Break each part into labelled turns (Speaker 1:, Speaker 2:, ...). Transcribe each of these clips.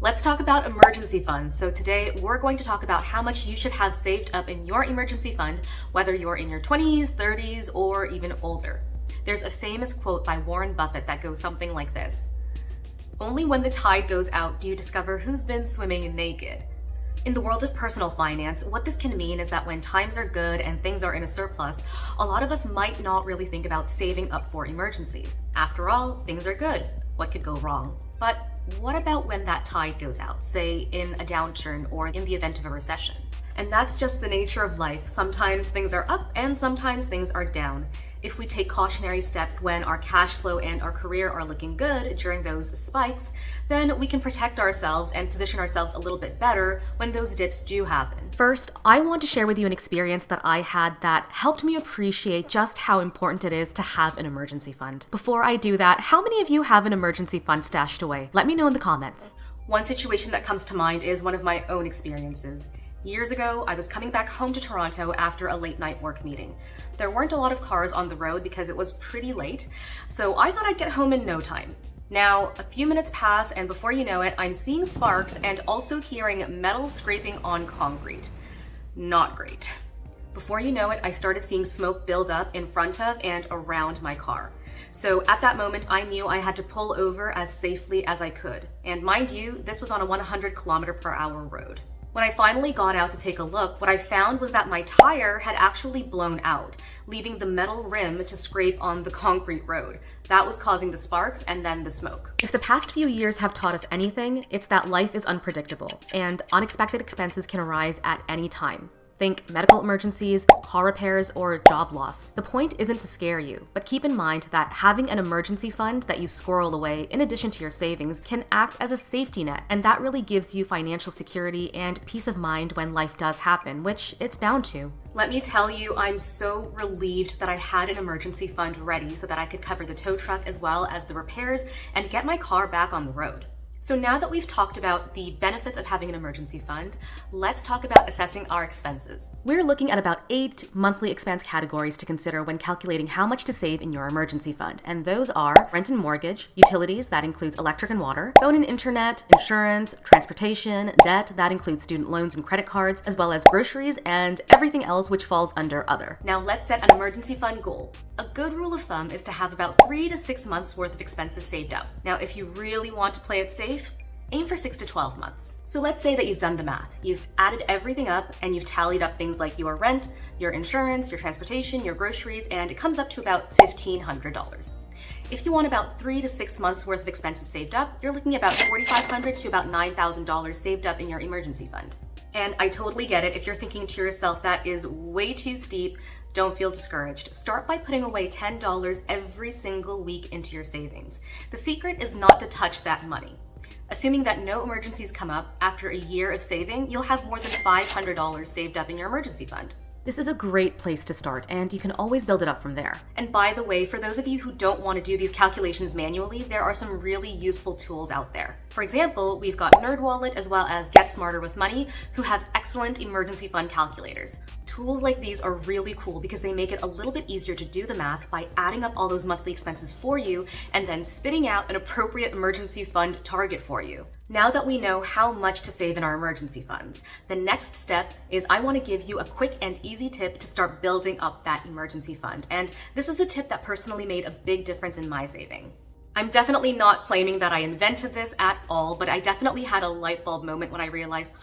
Speaker 1: Let's talk about emergency funds. So today we're going to talk about how much you should have saved up in your emergency fund, whether you're in your 20s, 30s, or even older. There's a famous quote by Warren Buffett that goes something like this: "Only when the tide goes out do you discover who's been swimming naked." In the world of personal finance, what this can mean is that when times are good and things are in a surplus, a lot of us might not really think about saving up for emergencies. After all, things are good. What could go wrong? But what about when that tide goes out, say in a downturn or in the event of a recession? And that's just the nature of life. Sometimes things are up and sometimes things are down. If we take cautionary steps when our cash flow and our career are looking good during those spikes, then we can protect ourselves and position ourselves a little bit better when those dips do happen. First, I want to share with you an experience that I had that helped me appreciate just how important it is to have an emergency fund. Before I do that, how many of you have an emergency fund stashed away? Let me know in the comments. One situation that comes to mind is one of my own experiences. Years ago, I was coming back home to Toronto after a late night work meeting. There weren't a lot of cars on the road because it was pretty late, so I thought I'd get home in no time. Now, a few minutes pass, and before you know it, I'm seeing sparks and also hearing metal scraping on concrete. Not great. Before you know it, I started seeing smoke build up in front of and around my car. So at that moment, I knew I had to pull over as safely as I could. And mind you, this was on a 100km/h road. When I finally got out to take a look, what I found was that my tire had actually blown out, leaving the metal rim to scrape on the concrete road. That was causing the sparks and then the smoke. If the past few years have taught us anything, it's that life is unpredictable and unexpected expenses can arise at any time. Think medical emergencies, car repairs, or job loss. The point isn't to scare you, but keep in mind that having an emergency fund that you squirrel away in addition to your savings can act as a safety net, and that really gives you financial security and peace of mind when life does happen, which it's bound to. Let me tell you, I'm so relieved that I had an emergency fund ready so that I could cover the tow truck as well as the repairs and get my car back on the road. So now that we've talked about the benefits of having an emergency fund, let's talk about assessing our expenses. We're looking at about 8 monthly expense categories to consider when calculating how much to save in your emergency fund. And those are rent and mortgage, utilities, that includes electric and water, phone and internet, insurance, transportation, debt, that includes student loans and credit cards, as well as groceries and everything else which falls under other. Now let's set an emergency fund goal. A good rule of thumb is to have about 3 to 6 months worth of expenses saved up. Now, if you really want to play it safe, aim for 6 to 12 months. So let's say that you've done the math. You've added everything up and you've tallied up things like your rent, your insurance, your transportation, your groceries, and it comes up to about $1,500. If you want about 3 to 6 months worth of expenses saved up, you're looking at about $4,500 to about $9,000 saved up in your emergency fund. And I totally get it if you're thinking to yourself that is way too steep. Don't feel discouraged. Start by putting away $10 every single week into your savings. The secret is not to touch that money. Assuming that no emergencies come up, after a year of saving, you'll have more than $500 saved up in your emergency fund. This is a great place to start, and you can always build it up from there. And by the way, for those of you who don't want to do these calculations manually, there are some really useful tools out there. For example, we've got NerdWallet as well as Get Smarter with Money, who have excellent emergency fund calculators. Tools like these are really cool because they make it a little bit easier to do the math by adding up all those monthly expenses for you and then spitting out an appropriate emergency fund target for you. Now that we know how much to save in our emergency funds, the next step is I want to give you a quick and easy tip to start building up that emergency fund. And this is a tip that personally made a big difference in my saving. I'm definitely not claiming that I invented this at all, but I definitely had a light bulb moment when I realized,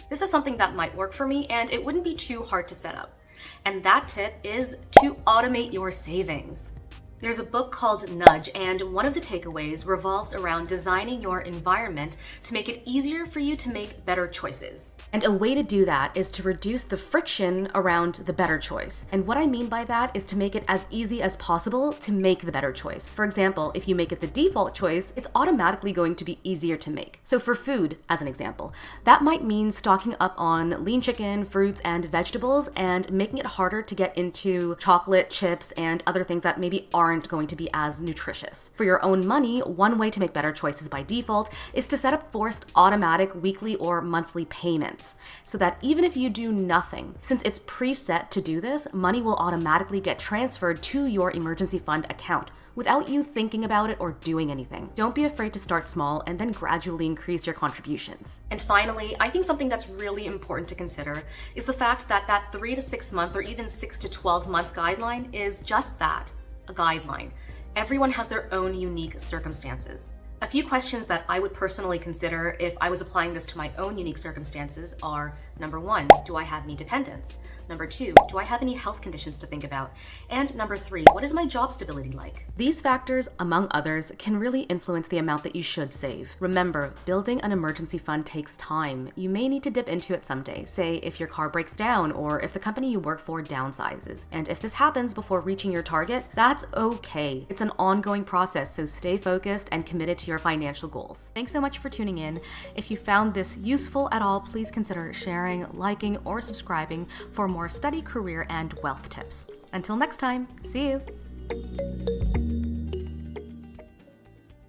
Speaker 1: this is something that might work for me and it wouldn't be too hard to set up. And that tip is to automate your savings. There's a book called Nudge, and one of the takeaways revolves around designing your environment to make it easier for you to make better choices. And a way to do that is to reduce the friction around the better choice. And what I mean by that is to make it as easy as possible to make the better choice. For example, if you make it the default choice, it's automatically going to be easier to make. So for food, as an example, that might mean stocking up on lean chicken, fruits, and vegetables, and making it harder to get into chocolate, chips, and other things that maybe aren't going to be as nutritious. For your own money, one way to make better choices by default is to set up forced automatic weekly or monthly payments, so that even if you do nothing, since it's preset to do this, money will automatically get transferred to your emergency fund account without you thinking about it or doing anything. Don't be afraid to start small and then gradually increase your contributions. And finally, I think something that's really important to consider is the fact that that 3 to 6 month or even 6 to 12 month guideline is just that, a guideline. Everyone has their own unique circumstances. A few questions that I would personally consider if I was applying this to my own unique circumstances are, number 1, do I have any dependents? Number 2, do I have any health conditions to think about? And number 3, what is my job stability like? These factors, among others, can really influence the amount that you should save. Remember, building an emergency fund takes time. You may need to dip into it someday, say if your car breaks down or if the company you work for downsizes. And if this happens before reaching your target, that's okay. It's an ongoing process, so stay focused and committed to your financial goals. Thanks so much for tuning in. If you found this useful at all, please consider sharing, liking, or subscribing for more study, career, and wealth tips. Until next time, see you!